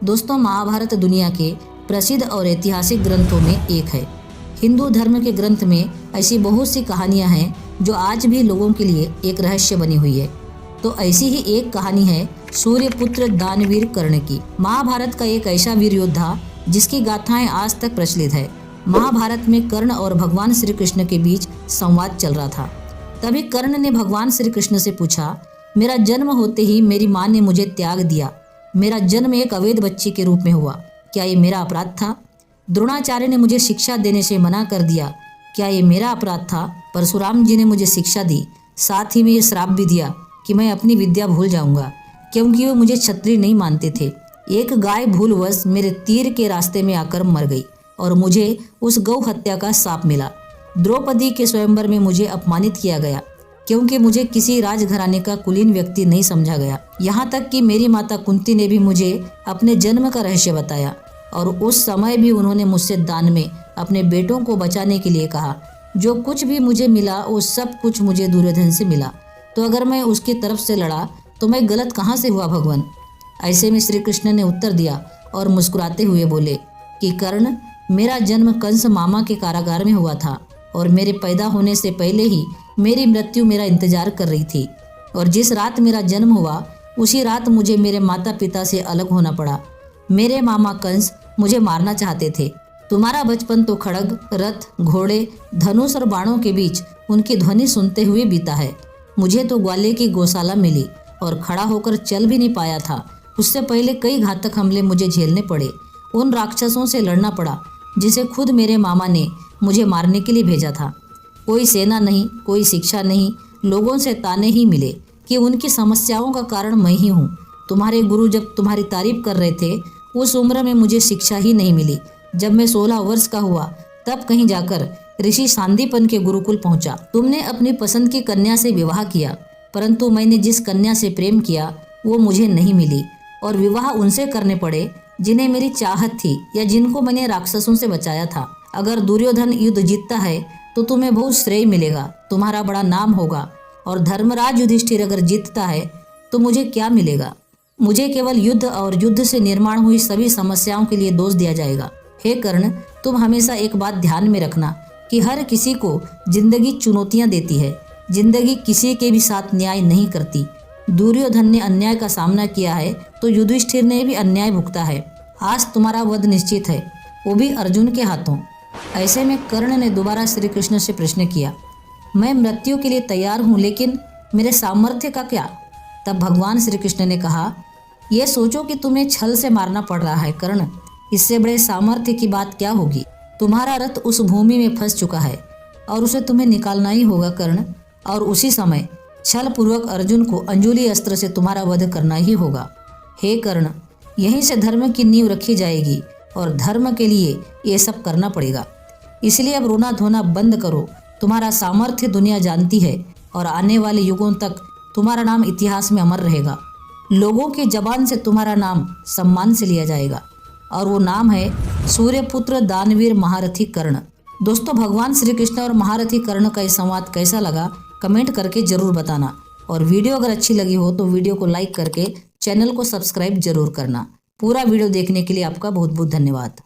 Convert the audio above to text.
दोस्तों, महाभारत दुनिया के प्रसिद्ध और ऐतिहासिक ग्रंथों में एक है। हिंदू धर्म के ग्रंथ में ऐसी बहुत सी कहानियां हैं जो आज भी लोगों के लिए एक रहस्य बनी हुई है। तो ऐसी ही एक कहानी है सूर्यपुत्र दानवीर कर्ण की। महाभारत का एक ऐसा वीर योद्धा जिसकी गाथाएं आज तक प्रचलित है। महाभारत में कर्ण और भगवान श्री कृष्ण के बीच संवाद चल रहा था। तभी कर्ण ने भगवान श्री कृष्ण से पूछा, मेरा जन्म होते ही मेरी माँ ने मुझे त्याग दिया। मेरा जन्म एक अवैध बच्चे के रूप में हुआ। क्या ये मेरा अपराध था? द्रोणाचार्य ने मुझे शिक्षा देने से मना कर दिया। क्या ये मेरा अपराध था? परशुराम जी ने मुझे शिक्षा दी, साथ ही में ये श्राप भी दिया कि मैं अपनी विद्या भूल जाऊंगा, क्योंकि वो मुझे क्षत्रिय नहीं मानते थे। एक गाय भूलवश मेरे तीर के रास्ते में आकर मर गई और मुझे उस गौ हत्या का शाप मिला। द्रौपदी के स्वयंवर में मुझे अपमानित किया गया, क्योंकि मुझे किसी राजघराने का कुलीन व्यक्ति नहीं समझा गया। यहाँ तक कि मेरी माता कुंती ने भी मुझे अपने जन्म का रहस्य बताया और उस समय भी उन्होंने मुझसे दान में अपने बेटों को बचाने के लिए कहा। जो कुछ भी मुझे मिला वो सब कुछ मुझे दुर्योधन से मिला, तो अगर मैं उसकी तरफ से लड़ा तो मैं गलत कहाँ से हुआ भगवान? ऐसे में श्री कृष्ण ने उत्तर दिया और मुस्कुराते हुए बोले कि कर्ण, मेरा जन्म कंस मामा के कारागार में हुआ था और मेरे पैदा होने से पहले ही मेरी मृत्यु मेरा इंतजार कर रही थी। और जिस रात मेरा जन्म हुआ उसी रात मुझे मेरे माता पिता से अलग होना पड़ा। मेरे मामा कंस मुझे मारना चाहते थे। तुम्हारा बचपन तो खड़ग, रथ, घोड़े, धनुष और बाणों के बीच उनकी ध्वनि सुनते हुए बीता है। मुझे तो ग्वालियर की गौशाला मिली और खड़ा होकर चल भी नहीं पाया था। उससे पहले कई घातक हमले मुझे झेलने पड़े। उन राक्षसों से लड़ना पड़ा जिसे खुद मेरे मामा ने मुझे मारने के लिए भेजा था। कोई सेना नहीं, कोई शिक्षा नहीं, लोगों से ताने ही मिले कि उनकी समस्याओं का कारण मैं ही हूँ। तुम्हारे गुरु जब तुम्हारी तारीफ कर रहे थे उस उम्र में मुझे शिक्षा ही नहीं मिली। जब मैं 16 वर्ष का हुआ तब कहीं जाकर ऋषि सांदीपन के गुरुकुल पहुंचा। तुमने अपनी पसंद की कन्या से विवाह किया, परंतु मैंने जिस कन्या से प्रेम किया वो मुझे नहीं मिली और विवाह उनसे करने पड़े जिन्हें मेरी चाहत थी या जिनको मैंने राक्षसों से बचाया था। अगर दुर्योधन युद्ध जीतता है तो तुम्हें बहुत श्रेय मिलेगा, तुम्हारा बड़ा नाम होगा, और धर्मराज युधिष्ठिर अगर जीतता है तो मुझे क्या मिलेगा? मुझे केवल युद्ध और युद्ध से निर्माण हुई सभी समस्याओं के लिए दोष दिया जाएगा। हे कर्ण, तुम हमेशा एक बात ध्यान में रखना कि हर किसी को जिंदगी चुनौतियां देती है। जिंदगी किसी के भी साथ न्याय नहीं करती। दुर्योधन ने अन्याय का सामना किया है तो युधिष्ठिर ने भी अन्याय भुगता है। आज तुम्हारा वध निश्चित है, वो भी अर्जुन के हाथों। ऐसे में कर्ण ने दोबारा श्री कृष्ण से प्रश्न किया, मैं मृत्यु के लिए तैयार हूँ, लेकिन मेरे सामर्थ्य का क्या? तब भगवान श्री कृष्ण ने कहा, ये सोचो कि तुम्हें छल से मारना पड़ रहा है कर्ण, इससे बड़े सामर्थ्य की बात क्या होगी? तुम्हारा रथ उस भूमि में फंस चुका है और उसे तुम्हें निकालना ही होगा कर्ण। और उसी समय छल पूर्वक अर्जुन को अंजुली अस्त्र से तुम्हारा वध करना ही होगा। हे कर्ण, यहीं से धर्म की नींव रखी जाएगी और धर्म के लिए ये सब करना पड़ेगा। इसलिए अब रोना धोना बंद करो। तुम्हारा सामर्थ्य दुनिया जानती है और आने वाले युगों तक तुम्हारा नाम इतिहास में अमर रहेगा। लोगों की जबान से तुम्हारा नाम सम्मान से लिया जाएगा और वो नाम है सूर्यपुत्र दानवीर महारथी कर्ण। दोस्तों, भगवान श्री कृष्ण और महारथी कर्ण का ये संवाद कैसा लगा कमेंट करके जरूर बताना, और वीडियो अगर अच्छी लगी हो तो वीडियो को लाइक करके चैनल को सब्सक्राइब जरूर करना। पूरा वीडियो देखने के लिए आपका बहुत बहुत धन्यवाद।